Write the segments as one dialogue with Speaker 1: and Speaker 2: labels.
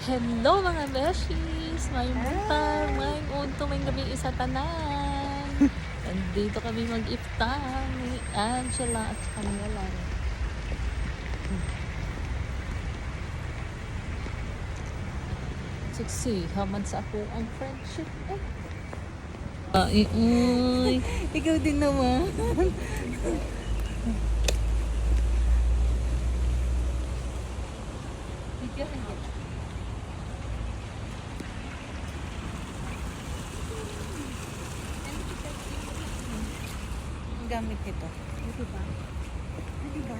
Speaker 1: Hello mga beshies! May buntag, may unto, may gabi isa tanan. Nandito kami mag-iftar ni Angela at saka ni Alan. Siksi, hamad sa ako ang friendship eh. Ay, uy.
Speaker 2: Ikaw din naman. Ang gamit nito. Ito ba? Hindi ba?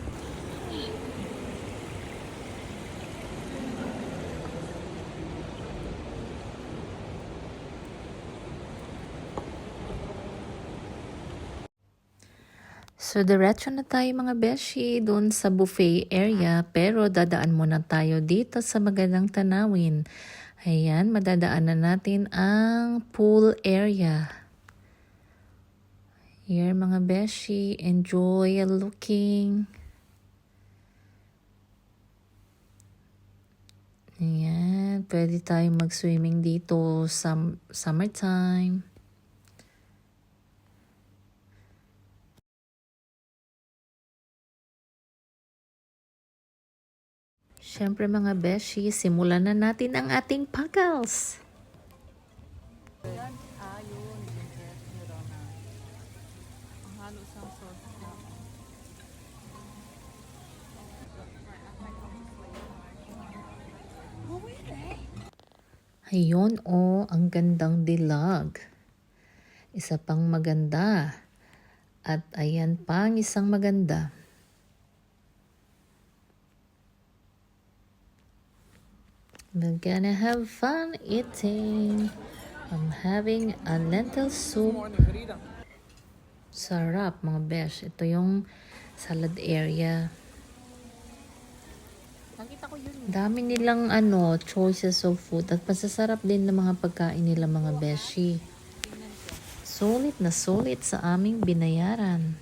Speaker 1: So, diretso na tayo mga beshi doon sa buffet area. Pero dadaan muna tayo dito sa magandang tanawin. Ayan, madadaanan natin ang pool area. Here mga beshi, enjoy looking. Ayan, pwede tayong mag-swimming dito sa summertime. Siyempre mga beshi, simulan na natin ang ating puggles. Ayun ang gandang dilag. Isa pang maganda. At ayan pang isang maganda. We're gonna have fun eating. I'm having a lentil soup. Sarap mga besh. Ito yung salad area. Dami nilang choices of food at masasarap din ng mga pagkain nila mga beshi. Sulit na sulit sa aming binayaran.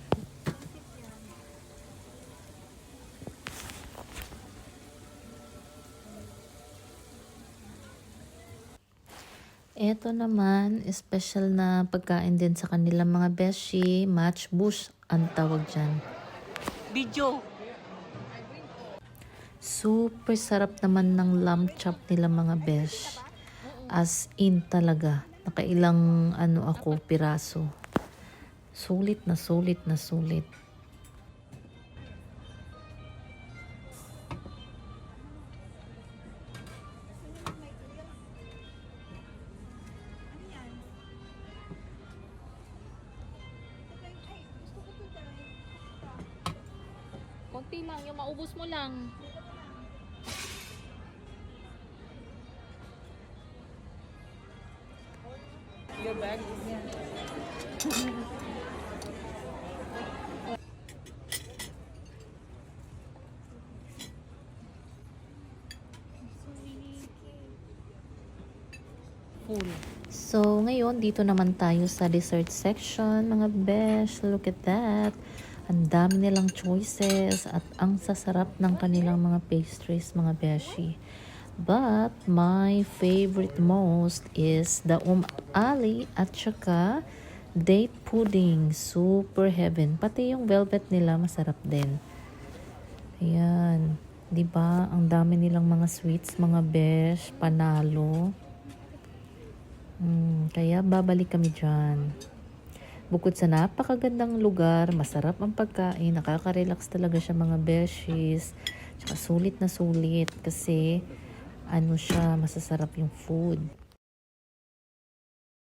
Speaker 1: Ito naman, special na pagkain din sa kanilang mga beshi, matchbush ang tawag dyan.
Speaker 2: Video!
Speaker 1: Super sarap naman ng lamb chop nila mga besh. As in talaga. Nakailang ako piraso. Sulit na sulit na sulit. Konti lang, yung maubos mo lang.
Speaker 2: Your bag is here.
Speaker 1: Full. So, ngayon, dito naman tayo sa dessert section. Mga besh, look at that. Ang dami nilang choices at ang sasarap ng kanilang mga pastries, mga beshi. But, my favorite most is the ali at saka date pudding. Super heaven. Pati yung velvet nila, masarap din. Ayan. Diba? Ang dami nilang mga sweets, mga besh, panalo. Kaya babalik kami dyan. Bukod sa napakagandang lugar, masarap ang pagkain, nakaka-relax talaga siya mga beshies. Tsaka sulit na sulit kasi siya, masasarap yung food.